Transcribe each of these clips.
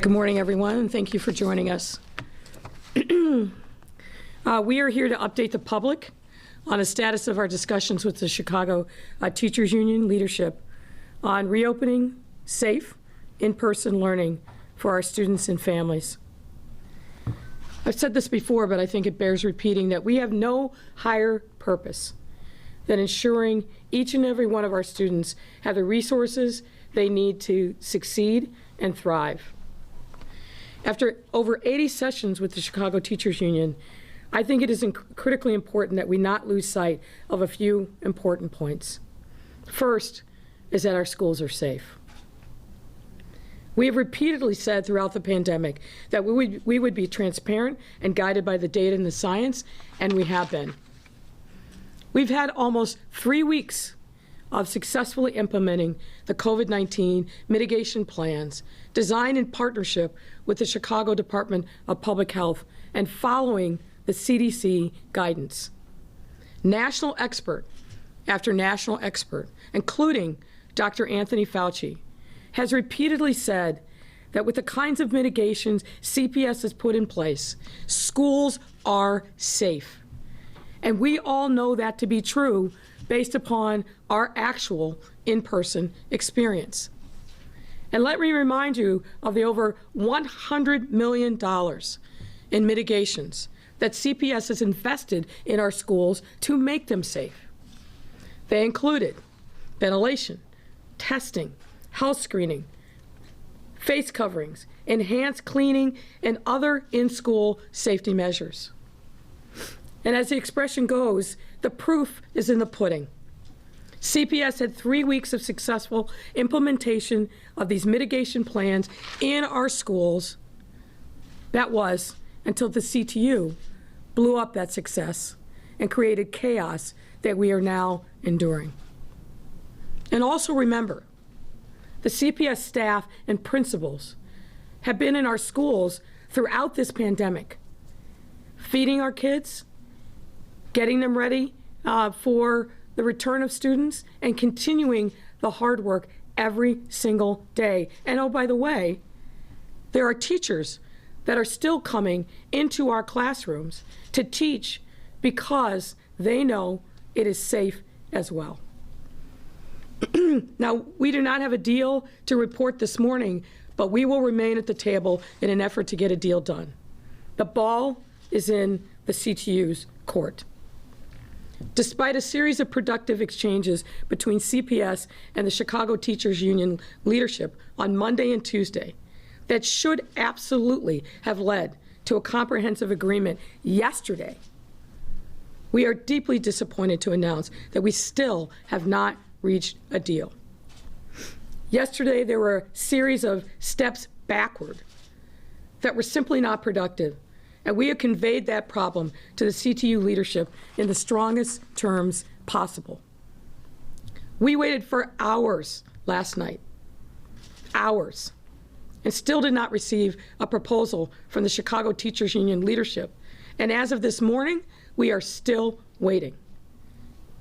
Good morning, everyone, and thank you for joining us. We are here to update the public on the status of our discussions with the Chicago Teachers Union leadership on reopening safe, in-person learning for our students and families. I've said this before, but I think it bears repeating that we have no higher purpose than ensuring each and every one of our students have the resources they need to succeed and thrive. After over 80 sessions with the Chicago Teachers Union, I think it is critically important that we not lose sight of a few important points. First is that our schools are safe. We have repeatedly said throughout the pandemic that we would be transparent and guided by the data and the science, and we have been. We've had almost 3 weeks of successfully implementing the COVID-19 mitigation plans designed in partnership with the Chicago Department of Public Health and following the CDC guidance. National expert after national expert, including Dr. Anthony Fauci, has repeatedly said that with the kinds of mitigations CPS has put in place, schools are safe. And we all know that to be true based upon our actual in-person experience. And let me remind you of the over $100 million in mitigations that CPS has invested in our schools to make them safe. They included ventilation, testing, health screening, face coverings, enhanced cleaning, and other in-school safety measures. And as the expression goes, the proof is in the pudding. CPS had 3 weeks of successful implementation of these mitigation plans in our schools. That was until the CTU blew up that success and created chaos that we are now enduring. And also remember, the CPS staff and principals have been in our schools throughout this pandemic, feeding our kids, getting them ready for the return of students, and continuing the hard work every single day. And oh, by the way, there are teachers that are still coming into our classrooms to teach because they know it is safe as well. Now, we do not have a deal to report this morning, but we will remain at the table in an effort to get a deal done. The ball is in the CTU's court. Despite a series of productive exchanges between CPS and the Chicago Teachers Union leadership on Monday and Tuesday that should absolutely have led to a comprehensive agreement yesterday, we are deeply disappointed to announce that we still have not reached a deal. Yesterday, there were a series of steps backward that were simply not productive. And we have conveyed that problem to the CTU leadership in the strongest terms possible. We waited for hours last night, hours, and still did not receive a proposal from the Chicago Teachers Union leadership. And as of this morning, we are still waiting.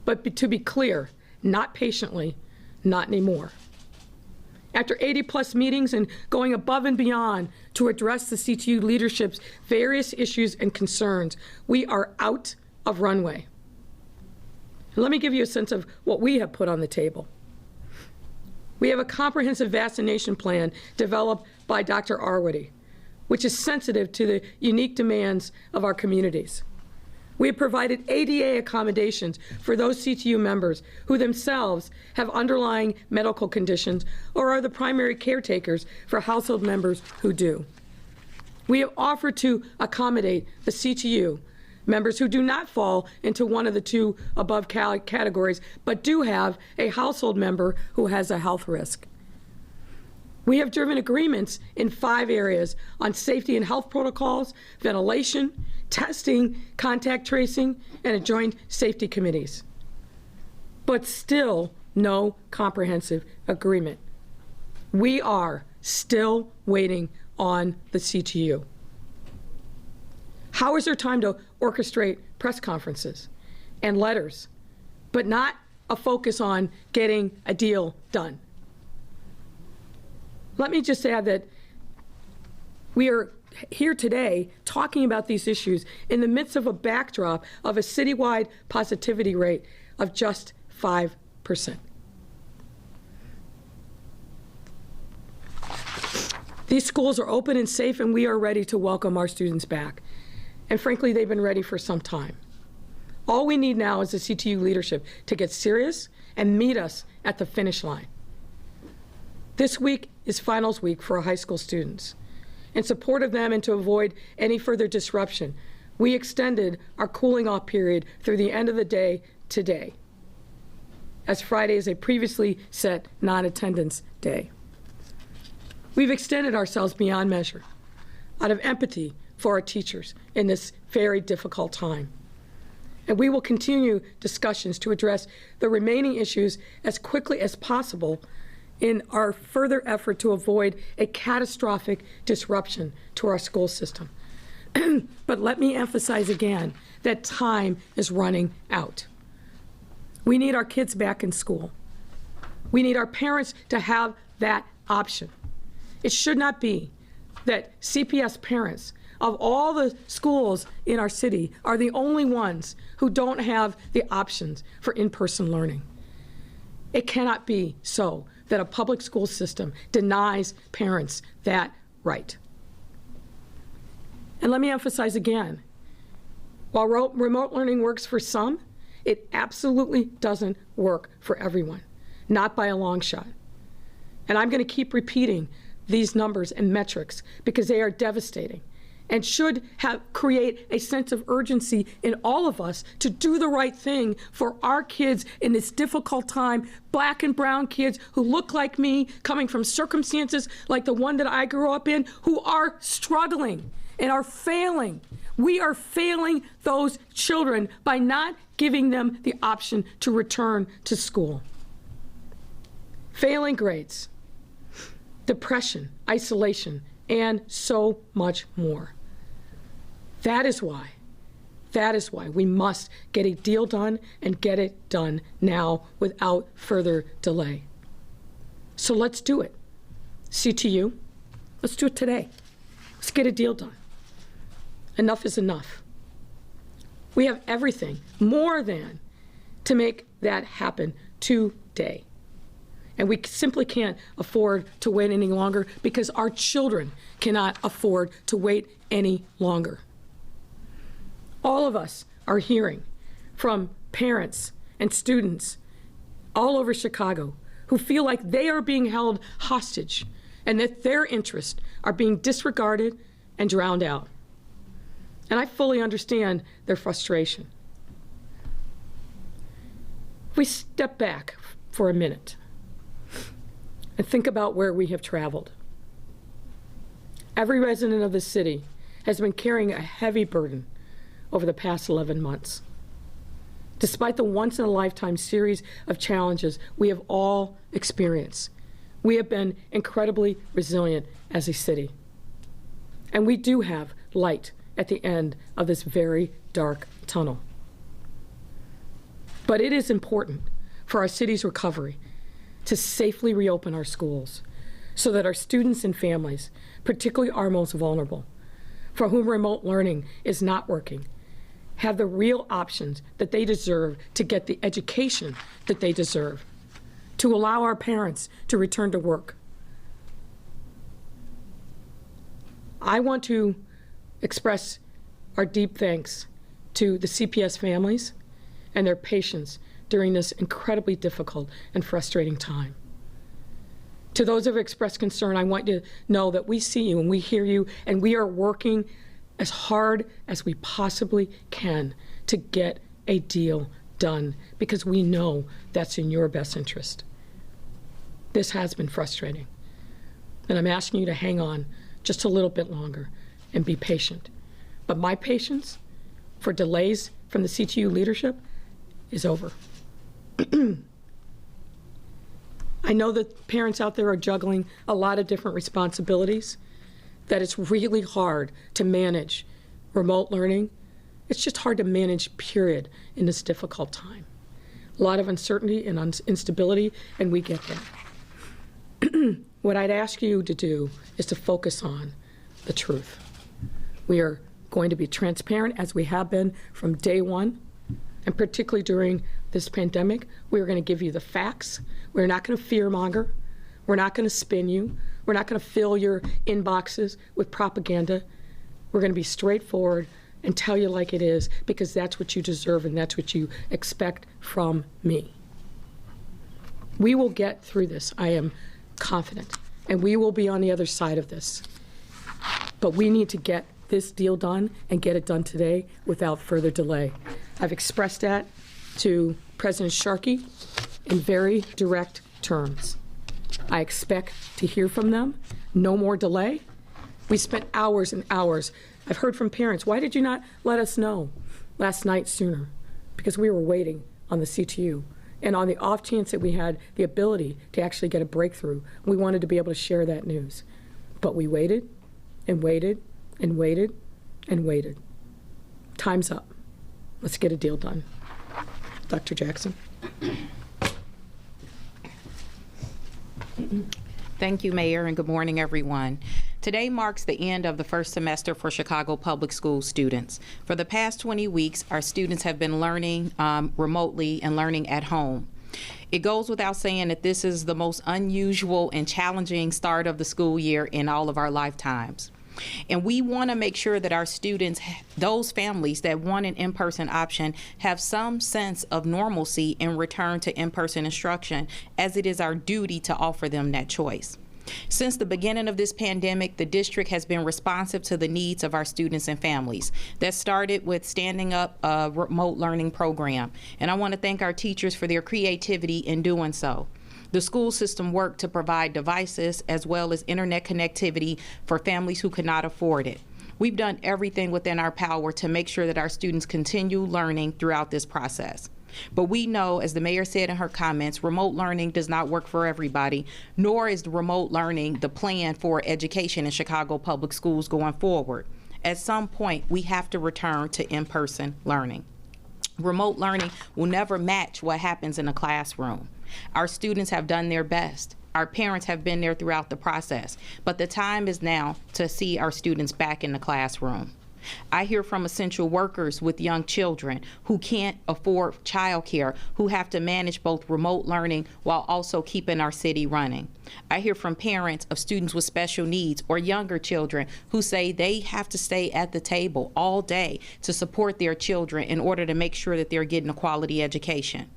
But to be clear, not patiently, not anymore. After 80+ meetings and going above and beyond to address the CTU leadership's various issues and concerns, we are out of runway. And let me give you a sense of what we have put on the table. We have a comprehensive vaccination plan developed by Dr. Arwady, which is sensitive to the unique demands of our communities. We have provided ADA accommodations for those CTU members who themselves have underlying medical conditions or are the primary caretakers for household members who do. We have offered to accommodate the CTU members who do not fall into one of the two above categories, but do have a household member who has a health risk. We have driven agreements in 5 areas on safety and health protocols, ventilation, testing, contact tracing, and joint safety committees. But still no comprehensive agreement. We are still waiting on the CTU. How is there time to orchestrate press conferences and letters, but not a focus on getting a deal done? Let me just add that We are here today talking about these issues in the midst of a backdrop of a citywide positivity rate of just 5%. These schools are open and safe, and we are ready to welcome our students back. And frankly, they've been ready for some time. All we need now is the CTU leadership to get serious and meet us at the finish line. This week is finals week for our high school students. In support of them and to avoid any further disruption, we extended our cooling off period through the end of the day today, as Friday is a previously set non-attendance day. We've extended ourselves beyond measure out of empathy for our teachers in this very difficult time. And we will continue discussions to address the remaining issues as quickly as possible in our further effort to avoid a catastrophic disruption to our school system. But let me emphasize again that time is running out. We need our kids back in school. We need our parents to have that option. It should not be that CPS parents of all the schools in our city are the only ones who don't have the options for in-person learning. It cannot be so that a public school system denies parents that right. And let me emphasize again, while remote learning works for some, it absolutely doesn't work for everyone, not by a long shot. And I'm going to keep repeating these numbers and metrics because they are devastating and should create a sense of urgency in all of us to do the right thing for our kids in this difficult time, black and brown kids who look like me, coming from circumstances like the one that I grew up in, who are struggling and are failing. We are failing those children by not giving them the option to return to school. Failing grades, depression, isolation, and so much more. That is why we must get a deal done and get it done now without further delay. So let's do it. CTU, let's do it today. Let's get a deal done. Enough is enough. We have everything, more than, to make that happen today. And we simply can't afford to wait any longer because our children cannot afford to wait any longer. All of us are hearing from parents and students all over Chicago who feel like they are being held hostage and that their interests are being disregarded and drowned out. And I fully understand their frustration. If we step back for a minute and think about where we have traveled. Every resident of the city has been carrying a heavy burden over the past 11 months. Despite the once-in-a-lifetime series of challenges we have all experienced, we have been incredibly resilient as a city. And we do have light at the end of this very dark tunnel. But it is important for our city's recovery to safely reopen our schools so that our students and families, particularly our most vulnerable, for whom remote learning is not working, have the real options that they deserve to get the education that they deserve, to allow our parents to return to work. I want to express our deep thanks to the CPS families and their patience during this incredibly difficult and frustrating time. To those who have expressed concern, I want you to know that we see you and we hear you, and we are working as hard as we possibly can to get a deal done because we know that's in your best interest. This has been frustrating, and I'm asking you to hang on just a little bit longer and be patient. But my patience for delays from the CTU leadership is over. I know that parents out there are juggling a lot of different responsibilities, that it's really hard to manage remote learning. It's just hard to manage, period, in this difficult time. A lot of uncertainty and instability, and we get that. What I'd ask you to do is to focus on the truth. We are going to be transparent, as we have been from day one, and particularly during this pandemic. We are going to give you the facts. We're not going to fearmonger. We're not going to spin you. We're not going to fill your inboxes with propaganda. We're going to be straightforward and tell you like it is, because that's what you deserve and that's what you expect from me. We will get through this, I am confident, and we will be on the other side of this. But we need to get this deal done and get it done today without further delay. I've expressed that to President Sharkey in very direct terms. I expect to hear from them. No more delay. We spent hours and hours. I've heard from parents, why did you not let us know last night sooner? Because we were waiting on the CTU. And on the off chance that we had the ability to actually get a breakthrough, we wanted to be able to share that news. But we waited and waited and waited and waited. Time's up. Let's get a deal done. Dr. Jackson. Thank you, Mayor, and good morning, everyone. Today marks the end of the first semester for Chicago Public School students. For the past 20 weeks, our students have been learning remotely and learning at home. It goes without saying that this is the most unusual and challenging start of the school year in all of our lifetimes. And we want to make sure that our students, those families that want an in-person option, have some sense of normalcy in return to in-person instruction, as it is our duty to offer them that choice. Since the beginning of this pandemic, the district has been responsive to the needs of our students and families. That started with standing up a remote learning program, and I want to thank our teachers for their creativity in doing so. The school system worked to provide devices as well as internet connectivity for families who could not afford it. We've done everything within our power to make sure that our students continue learning throughout this process. But we know, as the mayor said in her comments, remote learning does not work for everybody, nor is the remote learning the plan for education in Chicago Public Schools going forward. At some point, we have to return to in-person learning. Remote learning will never match what happens in a classroom. Our students have done their best. Our parents have been there throughout the process, but the time is now to see our students back in the classroom. I hear from essential workers with young children who can't afford childcare, who have to manage both remote learning while also keeping our city running. I hear from parents of students with special needs or younger children who say they have to stay at the table all day to support their children in order to make sure that they're getting a quality education.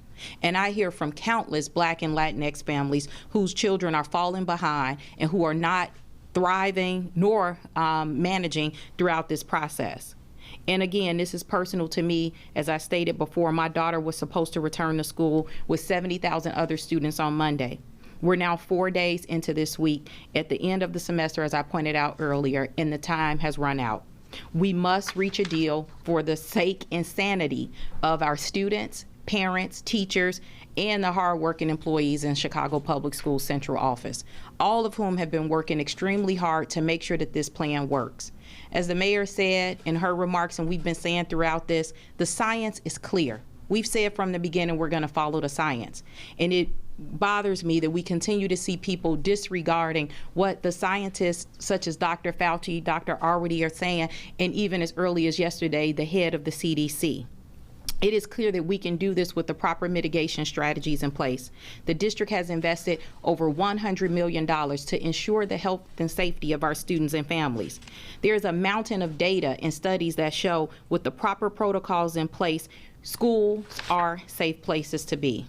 And I hear from countless Black and Latinx families whose children are falling behind and who are not thriving nor managing throughout this process. And again, this is personal to me. As I stated before, my daughter was supposed to return to school with 70,000 other students on Monday. We're now 4 days into this week at the end of the semester, as I pointed out earlier, and the time has run out. We must reach a deal for the sake and sanity of our students, parents, teachers, and the hardworking employees in Chicago Public Schools Central Office, all of whom have been working extremely hard to make sure that this plan works. As the mayor said in her remarks, and we've been saying throughout this, the science is clear. We've said from the beginning we're going to follow the science. And it bothers me that we continue to see people disregarding what the scientists such as Dr. Fauci, Dr. Arwady are saying, and even as early as yesterday, the head of the CDC. It is clear that we can do this with the proper mitigation strategies in place. The district has invested over $100 million to ensure the health and safety of our students and families. There is a mountain of data and studies that show with the proper protocols in place, schools are safe places to be.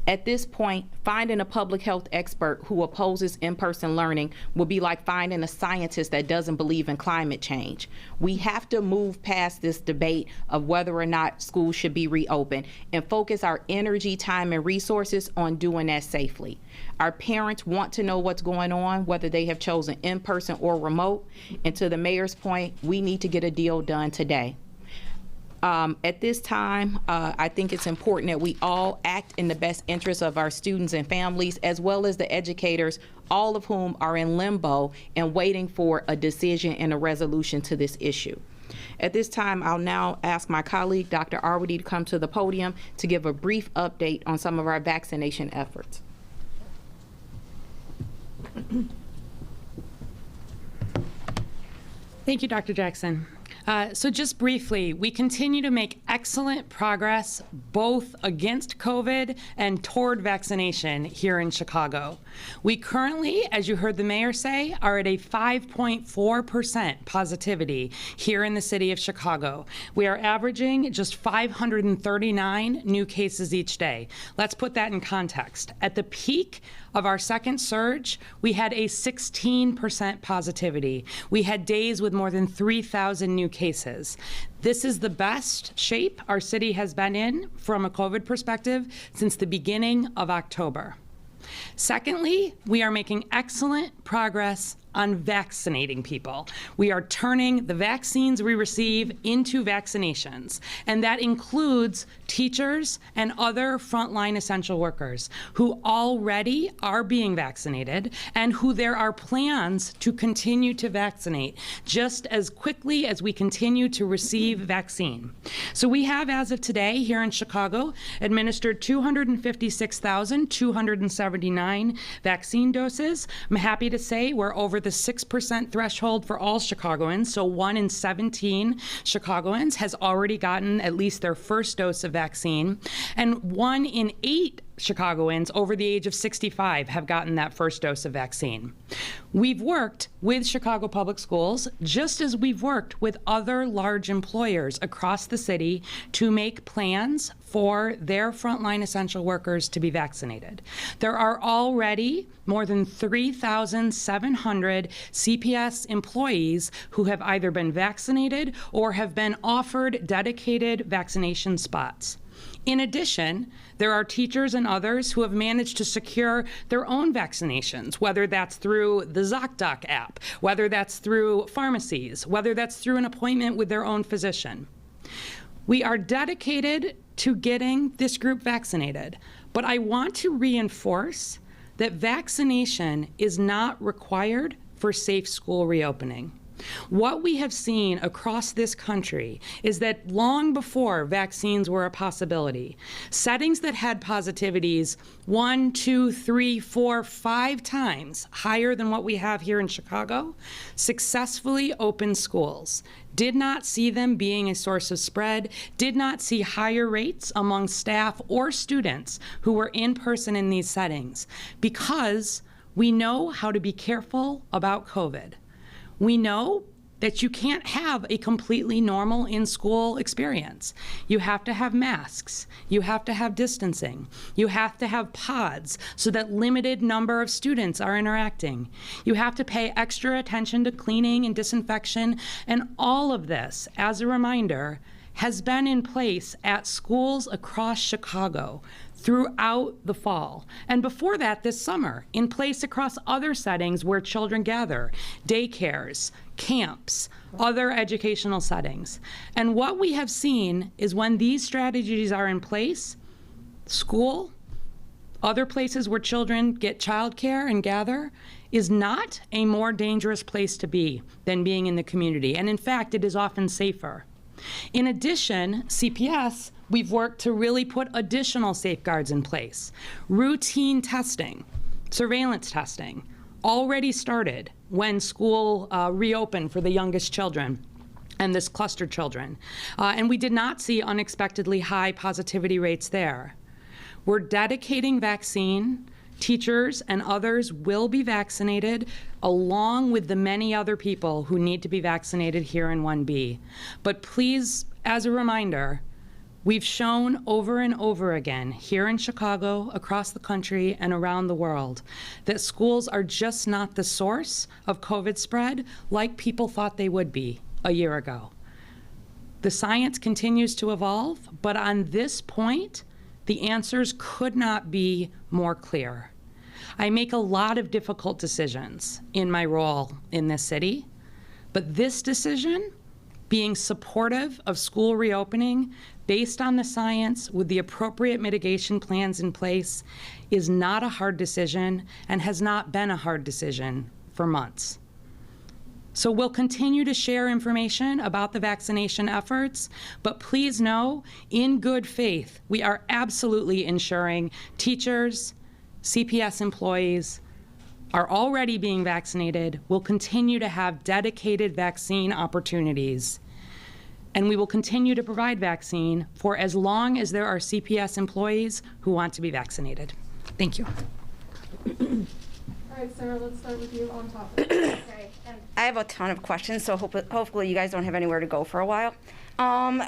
At this point, finding a public health expert who opposes in-person learning will be like finding a scientist that doesn't believe in climate change. We have to move past this debate of whether or not schools should be reopened and focus our energy, time, and resources on doing that safely. Our parents want to know what's going on, whether they have chosen in-person or remote. And to the mayor's point, we need to get a deal done today. At this time, I think it's important that we all act in the best interest of our students and families, as well as the educators, all of whom are in limbo and waiting for a decision and a resolution to this issue. At this time, I'll now ask my colleague, Dr. Arwady, to come to the podium to give a brief update on some of our vaccination efforts. Thank you, Dr. Jackson. So just briefly, we continue to make excellent progress both against COVID and toward vaccination here in Chicago. We currently, as you heard the mayor say, are at a 5.4% positivity here in the city of Chicago. We are averaging just 539 new cases each day. Let's put that in context. At the peak of our second surge, we had a 16% positivity. We had days with more than 3,000 new cases. This is the best shape our city has been in from a COVID perspective since the beginning of October. Secondly, we are making excellent progress on vaccinating people. We are turning the vaccines we receive into vaccinations, and that includes teachers and other frontline essential workers who already are being vaccinated and who there are plans to continue to vaccinate just as quickly as we continue to receive vaccine. So we have, as of today, here in Chicago, administered 256,279 vaccine doses. I'm happy to say we're over the 6% threshold for all Chicagoans, so 1 in 17 Chicagoans has already gotten at least their first dose of vaccine, and 1 in 8 Chicagoans over the age of 65 have gotten that first dose of vaccine. We've worked with Chicago Public Schools, just as we've worked with other large employers across the city to make plans for their frontline essential workers to be vaccinated. There are already more than 3,700 CPS employees who have either been vaccinated or have been offered dedicated vaccination spots. In addition, there are teachers and others who have managed to secure their own vaccinations, whether that's through the ZocDoc app, whether that's through pharmacies, whether that's through an appointment with their own physician. We are dedicated to getting this group vaccinated, but I want to reinforce that vaccination is not required for safe school reopening. What we have seen across this country is that long before vaccines were a possibility, settings that had positivities 1, 2, 3, 4, 5 times higher than what we have here in Chicago successfully opened schools, did not see them being a source of spread, did not see higher rates among staff or students who were in person in these settings, because we know how to be careful about COVID. We know that you can't have a completely normal in-school experience. You have to have masks. You have to have distancing. You have to have pods so that limited number of students are interacting. You have to pay extra attention to cleaning and disinfection, and all of this, as a reminder, has been in place at schools across Chicago throughout the fall. And before that, this summer, in place across other settings where children gather, daycares, camps, other educational settings. And what we have seen is when these strategies are in place, school, other places where children get childcare and gather, is not a more dangerous place to be than being in the community. And in fact, it is often safer. In addition, CPS, we've worked to really put additional safeguards in place. Routine testing, surveillance testing, already started when school reopened for the youngest children and this clustered children. And we did not see unexpectedly high positivity rates there. We're dedicating vaccine. Teachers and others will be vaccinated along with the many other people who need to be vaccinated here in 1B. But please, as a reminder, we've shown over and over again here in Chicago, across the country, and around the world that schools are just not the source of COVID spread like people thought they would be a year ago. The science continues to evolve, but on this point, the answers could not be more clear. I make a lot of difficult decisions in my role in this city, but this decision, being supportive of school reopening based on the science with the appropriate mitigation plans in place, is not a hard decision and has not been a hard decision for months. So we'll continue to share information about the vaccination efforts, but please know, in good faith, we are absolutely ensuring teachers, CPS employees, are already being vaccinated will continue to have dedicated vaccine opportunities. And we will continue to provide vaccine for as long as there are CPS employees who want to be vaccinated. Thank you. All right, Sarah, let's start with you on topic. Okay, and I have a ton of questions, so hopefully you guys don't have anywhere to go for a while. We're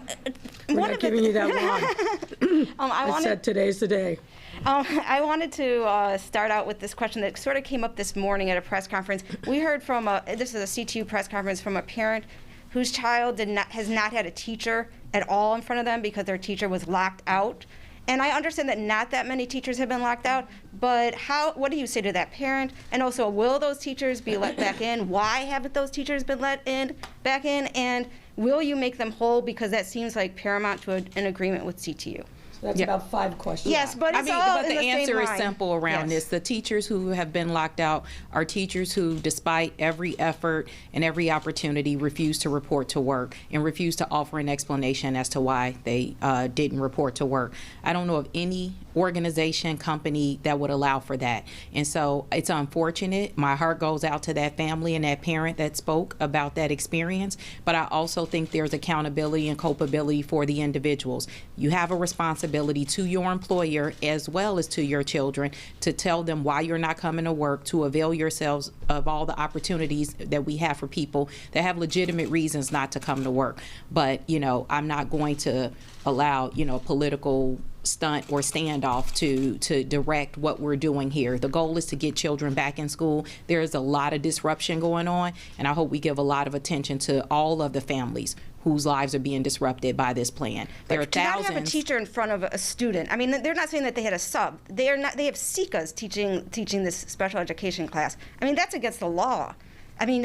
not giving you that long. I said today's the day. I wanted to start out with this question that sort of came up this morning at a press conference. We heard from this is a CTU press conference from a parent whose child has not had a teacher at all in front of them because their teacher was locked out. And I understand that not that many teachers have been locked out, but what do you say to that parent? And also, will those teachers be let back in? Why haven't those teachers been back in? And will you make them whole? Because that seems like paramount to an agreement with CTU. That's about 5 questions. Yes, but it's all but in the the same answer is line. simple around Yes. this. The teachers who have been locked out are teachers who, despite every effort and every opportunity, refuse to report to work and refuse to offer an explanation as to why they didn't report to work. I don't know of any organization, company that would allow for that. And so it's unfortunate. My heart goes out to that family and that parent that spoke about that experience. But I also think there's accountability and culpability for the individuals. You have a responsibility to your employer as well as to your children to tell them why you're not coming to work, to avail yourselves of all the opportunities that we have for people that have legitimate reasons not to come to work. But, I'm not going to allow, political stunt or standoff to direct what we're doing here. The goal is to get children back in school. There is a lot of disruption going on, and I hope we give a lot of attention to all of the families whose lives are being disrupted by this plan. There are To not thousands. have a teacher in front of a student. I mean, they're not saying that they had a sub. They are not. They have SICAs teaching this special education class. I mean, that's against the law. I mean,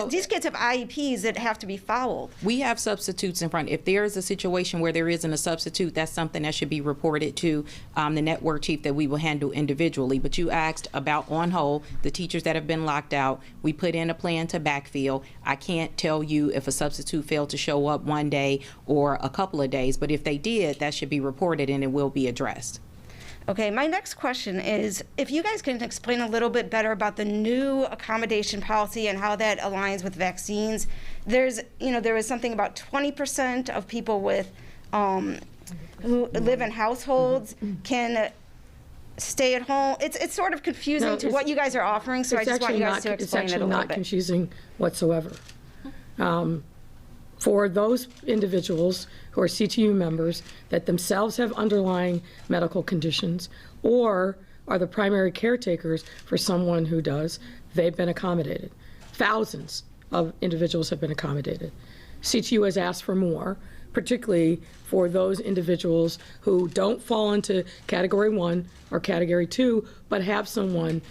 these kids have IEPs that have to be followed. We have substitutes in front. If there is a situation where there isn't a substitute, that's something that should be reported to the network chief that we will handle individually. But you asked about on hold, the teachers that have been locked out. We put in a plan to backfill. I can't tell you if a substitute failed to show up one day or a couple of days, but if they did, that should be reported and it will be addressed. Okay, my next question is if you guys can explain a little bit better about the new accommodation policy and how that aligns with vaccines. There is something about 20% of people with who live in households can stay at home. It's sort of confusing to what you guys are offering, so I just want you guys to explain it a little bit. It's actually not confusing whatsoever. For those individuals who are CTU members that themselves have underlying medical conditions or are the primary caretakers for someone who does, they've been accommodated. Thousands of individuals have been accommodated. CTU has asked for more, particularly for those individuals who don't fall into Category 1 or Category 2, but have someone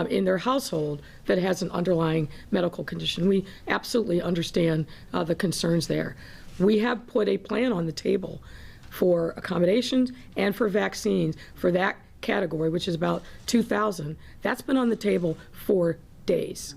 in their household that has an underlying medical condition. We absolutely understand the concerns there. We have put a plan on the table for accommodations and for vaccines for that category, which is about 2,000. That's been on the table for days.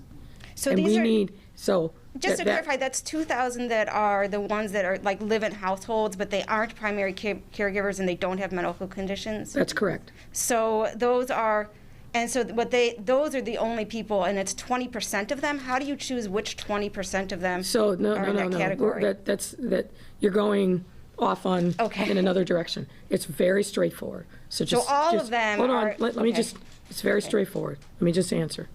So and these we are, need, so just to clarify, that's 2,000 that are the ones that are like live in households, but they aren't primary caregivers and they don't have medical conditions? That's correct. So those are, and so those are the only people, and it's 20% of them. How do you choose which 20% of them So are in that category? That you're going off on Okay. in another direction. It's very straightforward. So just all of them hold on. are- Let me okay. just. It's very straightforward. Let me just answer.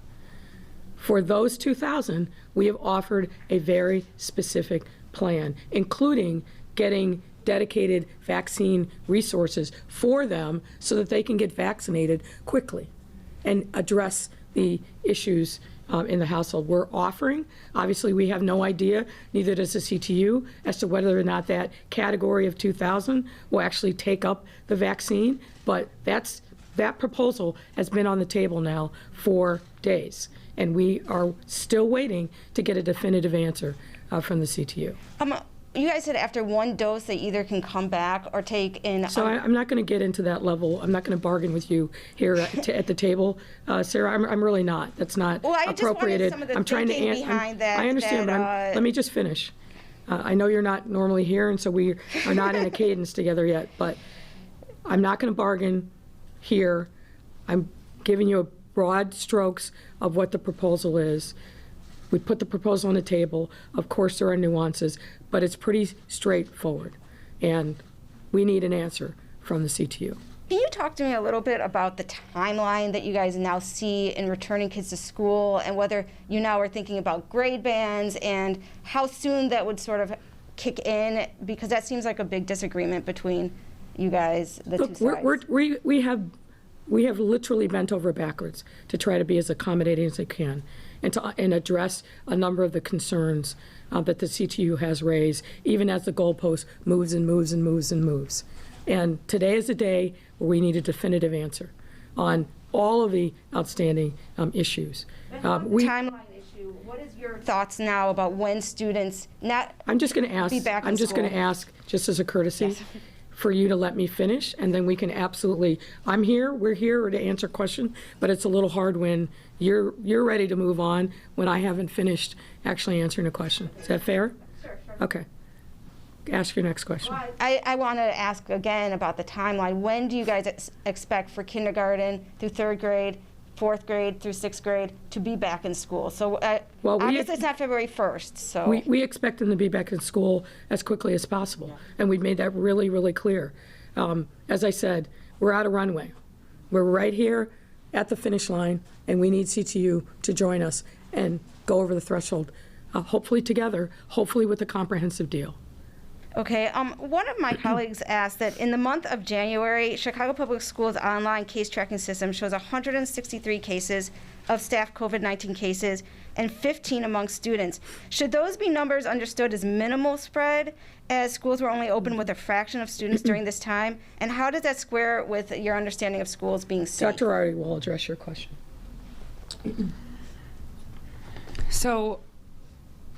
For those 2,000, we have offered a very specific plan, including getting dedicated vaccine resources for them so that they can get vaccinated quickly and address the issues in the household. We're offering, obviously we have no idea, neither does the CTU, as to whether or not that category of 2,000 will actually take up the vaccine, but that proposal has been on the table now for days. And we are still waiting to get a definitive answer from the CTU. You guys said after one dose, they either can come back or take in. So I'm not going to get into that level. I'm not going to bargain with you here at the table, Sarah. I'm really not. That's not Well, I just wanted appropriated. some of the I'm trying to thinking behind that. I understand, but let me just finish. I know you're not normally here, and so we are not in a cadence together yet. But I'm not going to bargain here. I'm giving you a broad strokes of what the proposal is. We put the proposal on the table. Of course, there are nuances, but it's pretty straightforward. And we need an answer from the CTU. Can you talk to me a little bit about the timeline that you guys now see in returning kids to school, and whether you now are thinking about grade bands and how soon that would sort of kick in? Because that seems like a big disagreement between you guys, the two sides. We have literally bent over backwards to try to be as accommodating as they can and address a number of the concerns that the CTU has raised, even as the goalpost moves and moves and moves and moves. And today is a day where we need a definitive answer on all of the outstanding issues. Timeline issue. What is your thoughts now about when students I'm just going to ask. be back in I'm just going to school? ask, just as a courtesy, Yes. for you to let me finish, and then we can absolutely. We're here to answer questions, but it's a little hard when you're ready to move on when I haven't finished actually answering a question. Is that fair? Sure. Okay. Ask your next question. I want to ask again about the timeline. When do you guys expect for kindergarten through third grade, fourth grade through sixth grade to be back in school? So obviously it's not February 1st. So We expect them to be back in school as quickly as possible, and we've made that really, really clear. As I said, we're out of runway. We're right here at the finish line, and we need CTU to join us and go over the threshold, hopefully together, hopefully with a comprehensive deal. Okay, one of my colleagues asked that in the month of January, Chicago Public Schools' online case tracking system shows 163 cases of staff COVID-19 cases and 15 among students. Should those be numbers understood as minimal spread, as schools were only open with a fraction of students during this time? And how does that square with your understanding of schools being safe? Dr. Arty will address your question. So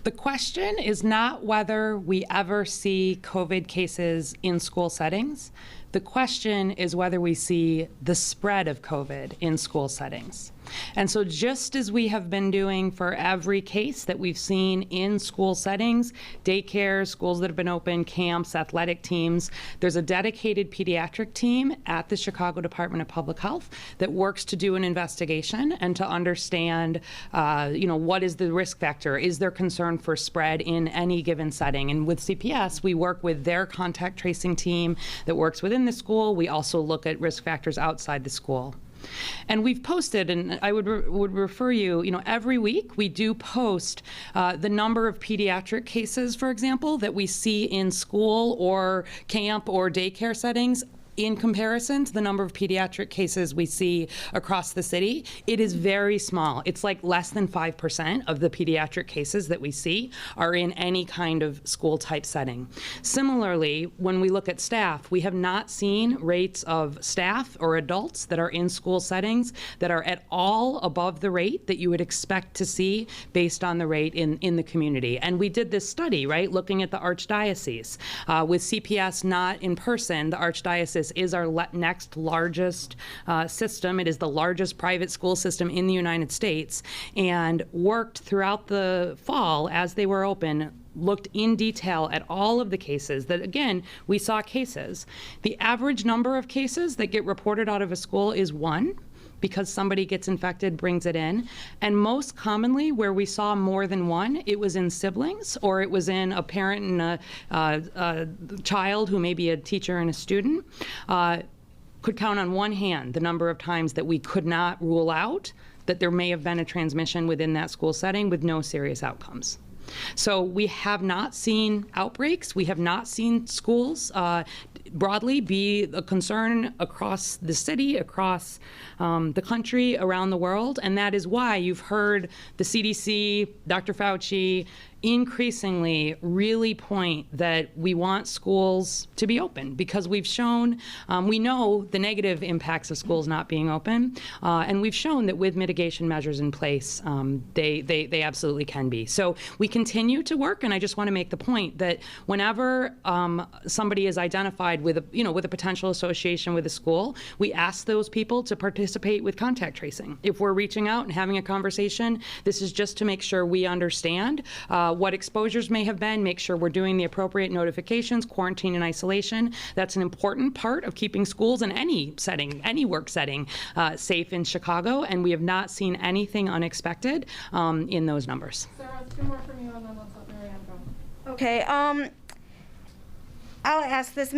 the question is not whether we ever see COVID cases in school settings. The question is whether we see the spread of COVID in school settings. And so just as we have been doing for every case that we've seen in school settings, daycare, schools that have been open, camps, athletic teams, there's a dedicated pediatric team at the Chicago Department of Public Health that works to do an investigation and to understand, what is the risk factor? Is there concern for spread in any given setting? And with CPS, we work with their contact tracing team that works within the school. We also look at risk factors outside the school. And we've posted, and I would refer you, every week we do post the number of pediatric cases, for example, that we see in school or camp or daycare settings. In comparison to the number of pediatric cases we see across the city, it is very small. It's like less than 5% of the pediatric cases that we see are in any kind of school type setting. Similarly, when we look at staff, we have not seen rates of staff or adults that are in school settings that are at all above the rate that you would expect to see based on the rate in the community. And we did this study, right, looking at the Archdiocese. With CPS not in person, the Archdiocese is our next largest system. It is the largest private school system in the United States, and worked throughout the fall as they were open, looked in detail at all of the cases that, again, we saw cases. The average number of cases that get reported out of a school is 1. Because somebody gets infected, brings it in. And most commonly, where we saw more than 1, it was in siblings, or it was in a parent and a child who may be a teacher and a student. Could count on one hand the number of times that we could not rule out that there may have been a transmission within that school setting with no serious outcomes. So we have not seen outbreaks. We have not seen schools broadly be a concern across the city, across the country, around the world. And that is why you've heard the CDC, Dr. Fauci, increasingly really point that we want schools to be open, because we've shown, we know the negative impacts of schools not being open, and we've shown that with mitigation measures in place, they absolutely can be. So we continue to work, and I just want to make the point that whenever somebody is identified identified with a potential association with a school, we ask those people to participate with contact tracing. If we're reaching out and having a conversation, this is just to make sure we understand what exposures may have been, make sure we're doing the appropriate notifications, quarantine and isolation. That's an important part of keeping schools in any setting, any work setting, safe in Chicago, and we have not seen anything unexpected in those numbers. Sarah, 2 more from you, and then let's let Mary Ann go. Okay, I'll ask this.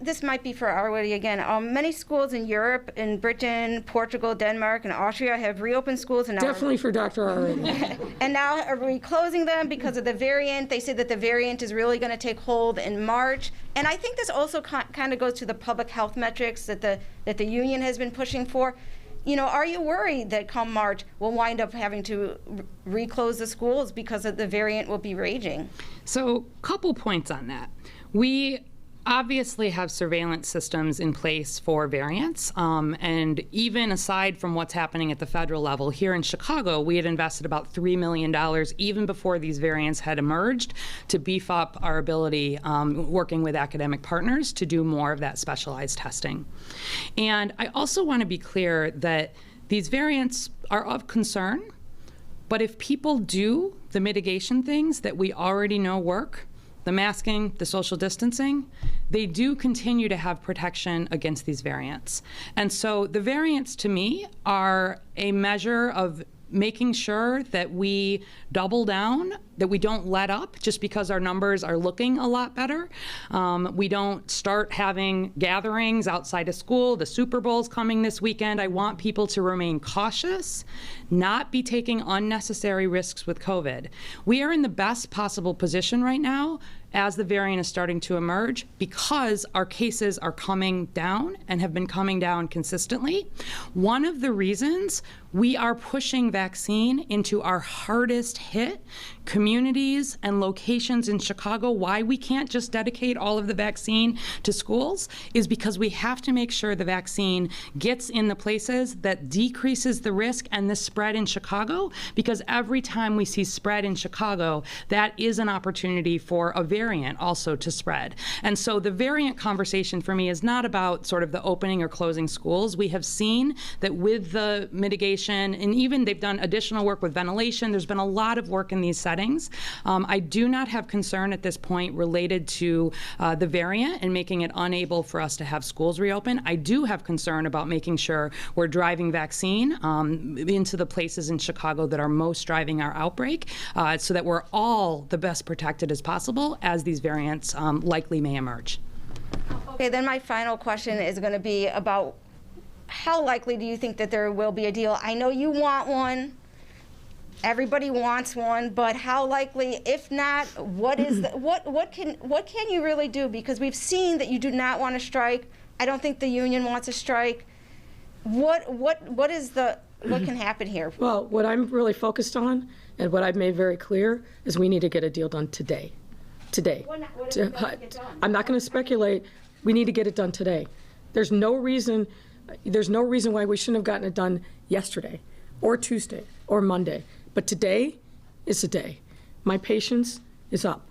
This might be for Arwady again. Many schools in Europe, in Britain, Portugal, Denmark, and Austria have reopened schools and now Definitely for Dr. Arwady. and now are reclosing them because of the variant. They say that the variant is really going to take hold in March. And I think this also kind of goes to the public health metrics that the union has been pushing for. You know, are you worried that come March we'll wind up having to reclose the schools because of the variant will be raging? So, couple points on that. We obviously have surveillance systems in place for variants, and even aside from what's happening at the federal level, here in Chicago, we had invested about $3 million even before these variants had emerged to beef up our ability, working with academic partners, to do more of that specialized testing. And I also want to be clear that these variants are of concern, but if people do the mitigation things that we already know work, the masking, the social distancing, they do continue to have protection against these variants. And so the variants, to me, are a measure of making sure that we double down, that we don't let up just because our numbers are looking a lot better. We don't start having gatherings outside of school. The Super Bowl's coming this weekend. I want people to remain cautious, not be taking unnecessary risks with COVID. We are in the best possible position right now as the variant is starting to emerge because our cases are coming down and have been coming down consistently. One of the reasons we are pushing vaccine into our hardest hit communities and locations in Chicago, why we can't just dedicate all of the vaccine to schools, is because we have to make sure the vaccine gets in the places that decreases the risk and the spread in Chicago, because every time we see spread in Chicago, that is an opportunity for a variant also to spread. And so the variant conversation for me is not about sort of the opening or closing schools. We have seen that with the mitigation, and even they've done additional work with ventilation, there's been a lot of work in these settings. I do not have concern at this point related to the variant and making it unable for us to have schools reopen. I do have concern about making sure we're driving vaccine into the places in Chicago that are most driving our outbreak, so that we're all the best protected as possible as these variants likely may emerge. Okay, then my final question is going to be about how likely do you think that there will be a deal? I know you want one. Everybody wants one, but how likely? If not, what is what can you really do? Because we've seen that you do not want to strike. I don't think the union wants to strike. What can happen here? Well, what I'm really focused on and what I've made very clear is we need to get a deal done today. Today. What if it doesn't get done? I'm not going to speculate. We need to get it done today. There's no reason why we shouldn't have gotten it done yesterday or Tuesday or Monday. But today is the day. My patience is up.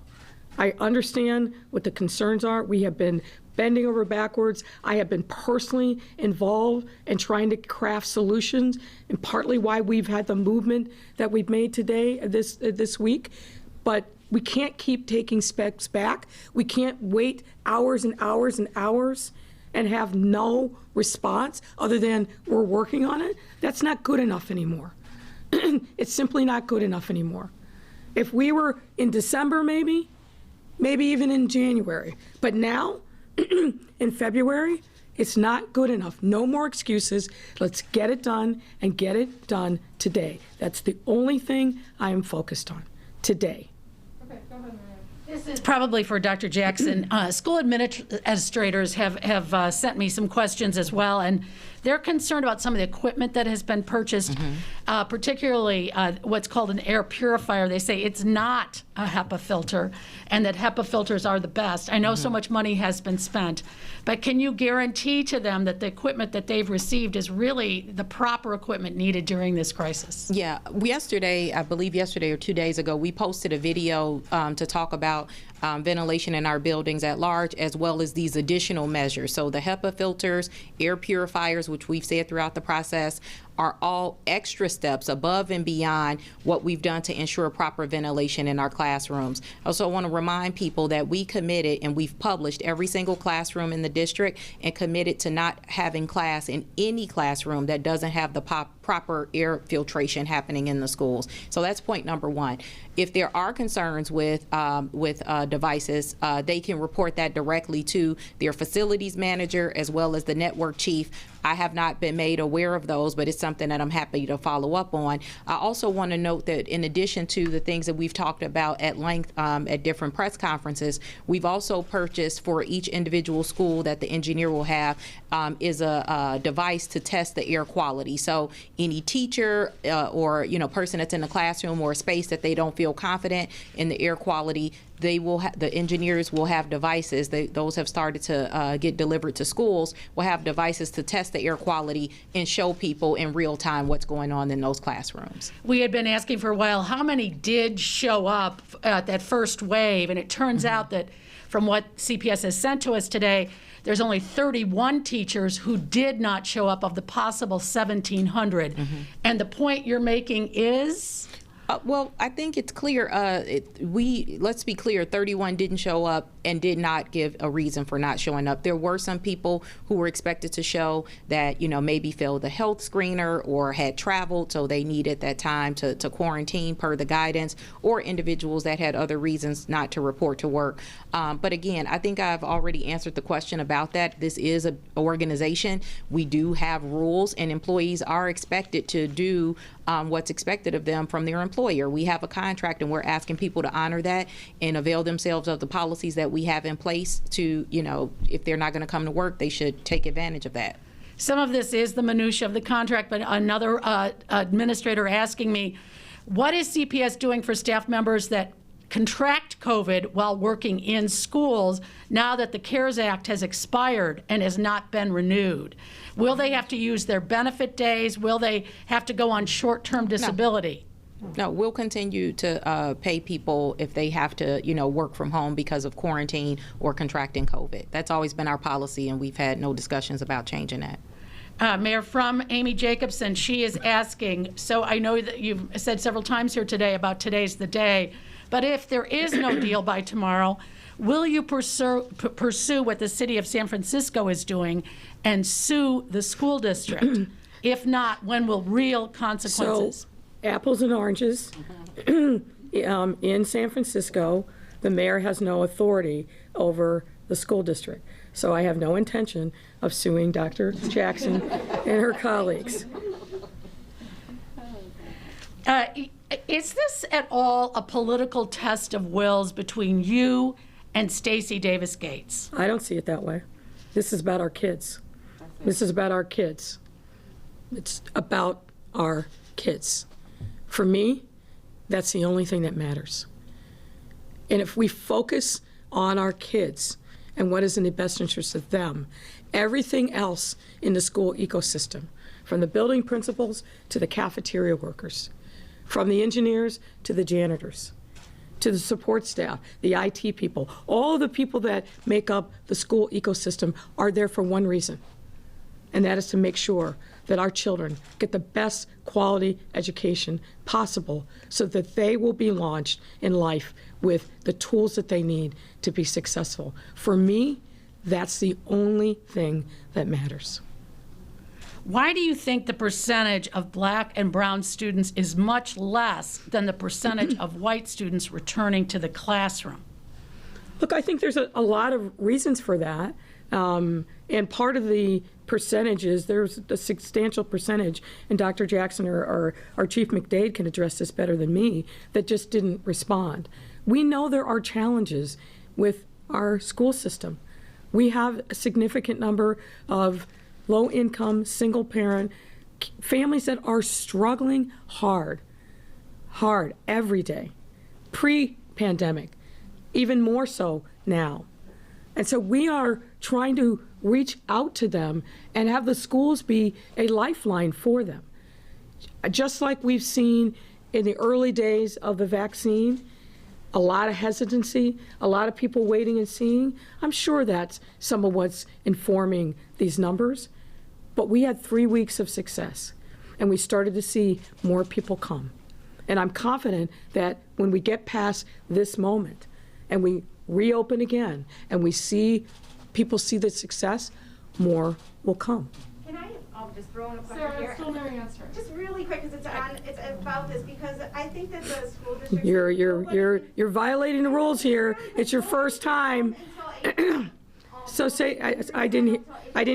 I understand what the concerns are. We have been bending over backwards. I have been personally involved in trying to craft solutions, and partly why we've had the movement that we've made today, this week. But we can't keep taking steps back. We can't wait hours and hours and hours and have no response other than we're working on it. That's not good enough anymore. It's simply not good enough anymore. If we were in December, maybe even in January, but now in February, it's not good enough. No more excuses. Let's get it done and get it done today. That's the only thing I am focused on today. Okay, go ahead, Mary Ann. This is probably for Dr. Jackson. School administrators have sent me some questions as well, and they're concerned about some of the equipment that has been purchased, particularly what's called an air purifier. They say it's not a HEPA filter, and that HEPA filters are the best. I know so much money has been spent, but can you guarantee to them that the equipment that they've received is really the proper equipment needed during this crisis? Yeah, yesterday, I believe yesterday or 2 days ago, we posted a video to talk about about ventilation in our buildings at large, as well as these additional measures. So the HEPA filters, air purifiers, which we've said throughout the process, are all extra steps above and beyond what we've done to ensure proper ventilation in our classrooms. I also want to remind people that we committed, and we've published every single classroom in the district, and committed to not having class in any classroom that doesn't have the proper air filtration happening in the schools. So that's point number one. If there are concerns with devices, they can report that directly to their facilities manager as well as the network chief. I have not been made aware of those, but it's something that I'm happy to follow up on. I also want to note that in addition to the things that we've talked about at length at different press conferences, we've also purchased for each individual school that the engineer will have is a device to test the air quality. So any teacher or person that's in the classroom or a space that they don't feel confident in the air quality, the engineers will have devices. Those have started to get delivered to schools. Will have devices to test the air quality and show people in real time what's going on in those classrooms. We had been asking for a while how many did show up at that first wave, and it turns out that from what CPS has sent to us today, there's only 31 teachers who did not show up of the possible 1,700. And the point you're making is? Well, I think it's clear. Let's be clear. 31 didn't show up and did not give a reason for not showing up. There were some people who were expected to show that maybe failed the health screener or had traveled, so they needed that time to quarantine per the guidance, or individuals that had other reasons not to report to work. But again, I think I've already answered the question about that. This is an organization. We do have rules, and employees are expected to do what's expected of them from their employer. We have a contract, and we're asking people to honor that and avail themselves of the policies that we have in place to, if they're not going to come to work, they should take advantage of that. Some of this is the minutia of the contract, but another administrator asking me, what is CPS doing for staff members that contract COVID while working in schools now that the CARES Act has expired and has not been renewed? Will they have to use their benefit days? Will they have to go on short-term disability? No, we'll continue to pay people if they have to, work from home because of quarantine or contracting COVID. That's always been our policy, and we've had no discussions about changing that. Mayor, from Amy Jacobson, she is asking, so I know that you've said several times here today about today's the day, but if there is no deal by tomorrow, will you pursue what the city of San Francisco is doing and sue the school district? If not, when will real consequences? So, apples and oranges. In San Francisco, the mayor has no authority over the school district. So I have no intention of suing Dr. Jackson and her colleagues. Is this at all a political test of wills between you and Stacey Davis Gates? I don't see it that way. This is about our kids. This is about our kids. It's about our kids. For me, that's the only thing that matters. And if we focus on our kids and what is in the best interest of them, everything else in the school ecosystem, from the building principals to the cafeteria workers, from the engineers to the janitors, to the support staff, the IT people, all of the people that make up the school ecosystem are there for one reason, and that is to make sure that our children get the best quality education possible so that they will be launched in life with the tools that they need to be successful. For me, that's the only thing that matters. Why do you think the percentage of black and brown students is much less than the percentage of white students returning to the classroom? Look, I think there's a lot of reasons for that. And part of the percentages, there's a substantial percentage, and Dr. Jackson or Chief McDade can address this better than me, that just didn't respond. We know there are challenges with our school system. We have a significant number of low-income, single-parent families that are struggling hard every day, pre-pandemic, even more so now. And so we are trying to reach out to them and have the schools be a lifeline for them. Just like we've seen in the early days of the vaccine, a lot of hesitancy, a lot of people waiting and seeing. I'm sure that's some of what's informing these numbers. But we had 3 weeks of success, and we started to see more people come. And I'm confident that when we get past this moment and we reopen again and we see people see the success, more will come. Can I just throw in a question Sarah, here? it's still Mary Ann's turn. Just really quick, because it's about this, because I think that the school district. You're violating the rules here. It's your first time. So I didn't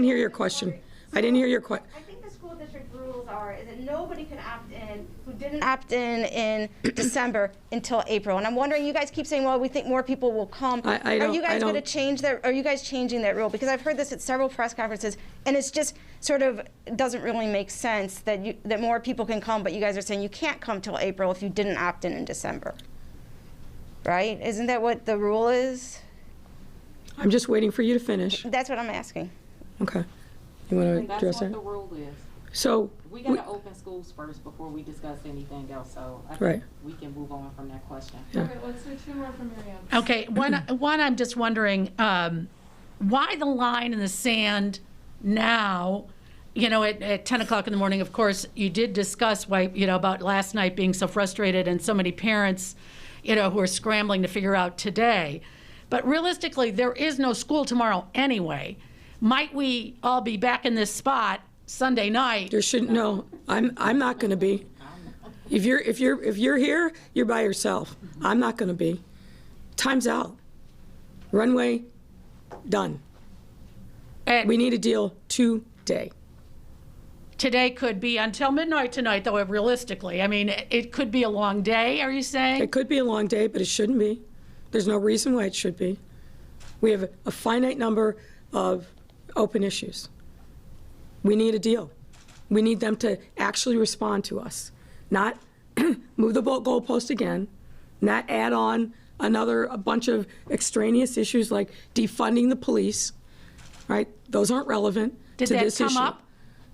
hear your question. I didn't hear your question. I think the school district rules is that nobody can opt in who didn't opt in December until April. And I'm wondering, you guys keep saying, well, we think more people will come. Are you guys going to change that? Are you guys changing that rule? Because I've heard this at several press conferences, and it's just sort of doesn't really make sense that more people can come, but you guys are saying you can't come till April if you didn't opt in December. Right? Isn't that what the rule is? I'm just waiting for you to finish. That's what I'm asking. Okay. You want to That's address what that? the rule is. So We gotta open schools first before we discuss anything else, so I Right. think we can move on from that question. Okay, let's do two more from Mary Ann. Okay, one I'm just wondering, why the line in the sand now? You know, at 10 o'clock in the morning, of course, you did discuss why, about last night being so frustrated and so many parents, who are scrambling to figure out today. But realistically, there is no school tomorrow anyway. Might we all be back in this spot Sunday night? there shouldn't. No, I'm not going to be. If you're here, you're by yourself. I'm not going to be. Time's out. Runway done. And We need a deal today. today could be until midnight tonight, though, realistically. I mean, it could be a long day, are you saying? It could be a long day, but it shouldn't be. There's no reason why it should be. We have a finite number of open issues. We need a deal. We need them to actually respond to us, not move the goalpost again, not add on a bunch of extraneous issues like defunding the police, right? Those aren't relevant Did to that this come issue. up?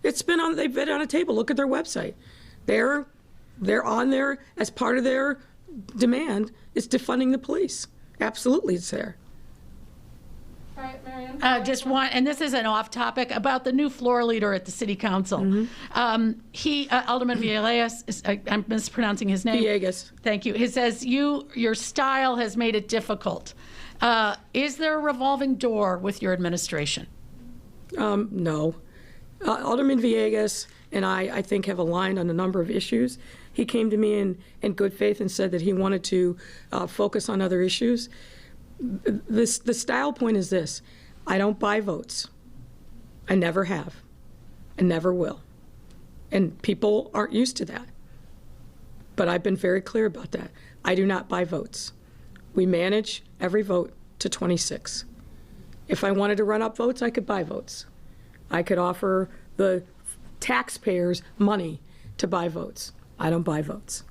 They've been on a table. Look at their website. They're on there as part of their demand is defunding the police. Absolutely, it's there. All right, Mary Ann. Just one, and this is an off topic, about the new floor leader at the city council. Alderman Villegas, I'm mispronouncing his name. Villegas. Thank you. He says your style has made it difficult. Is there a revolving door with your administration? No. Alderman Villegas and I think, have aligned on a number of issues. He came to me in good faith and said that he wanted to focus on other issues. The style point is this: I don't buy votes. I never have. I never will. And people aren't used to that. But I've been very clear about that. I do not buy votes. We manage every vote to 26. If I wanted to run up votes, I could buy votes. I could offer the taxpayers money to buy votes. I don't buy votes.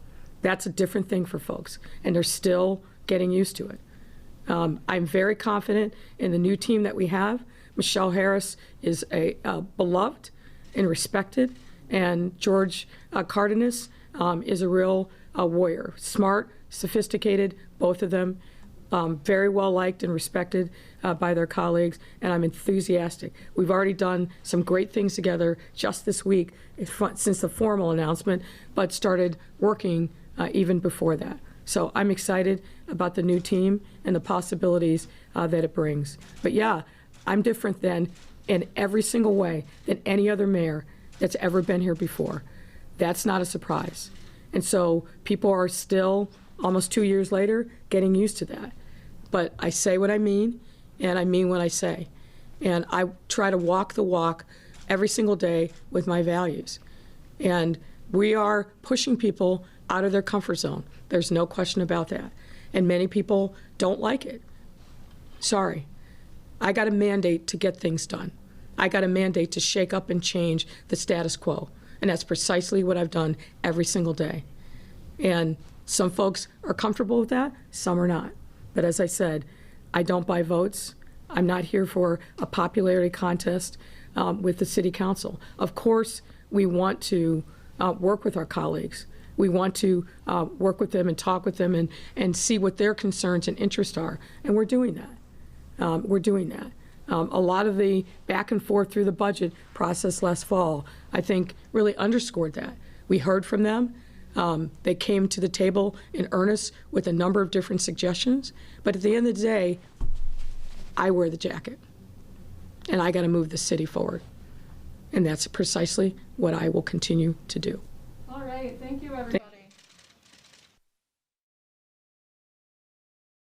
That's a different thing for folks, and they're still getting used to it. I'm very confident in the new team that we have. Michelle Harris is a beloved and respected, and George Cardenas is a real warrior. Smart, sophisticated, both of them. Very well liked and respected by their colleagues, and I'm enthusiastic. We've already done some great things together just this week since the formal announcement, but started working even before that. So I'm excited about the new team and the possibilities that it brings. But yeah, I'm different in every single way than any other mayor that's ever been here before. That's not a surprise. And so people are still, almost 2 years later, getting used to that. But I say what I mean, and I mean what I say. And I try to walk the walk every single day with my values. And we are pushing people out of their comfort zone. There's no question about that. And many people don't like it. Sorry. I got a mandate to get things done. I got a mandate to shake up and change the status quo. And that's precisely what I've done every single day. And some folks are comfortable with that, some are not. But as I said, I don't buy votes. I'm not here for a popularity contest with the city council. Of course, we want to work with our colleagues. We want to work with them and talk with them and see what their concerns and interests are, and we're doing that. We're doing that. A lot of the back and forth through the budget process last fall, I think, really underscored that. We heard from them. They came to the table in earnest with a number of different suggestions, but at the end of the day, I wear the jacket, and I got to move the city forward. And that's precisely what I will continue to do. All right, thank you, everybody.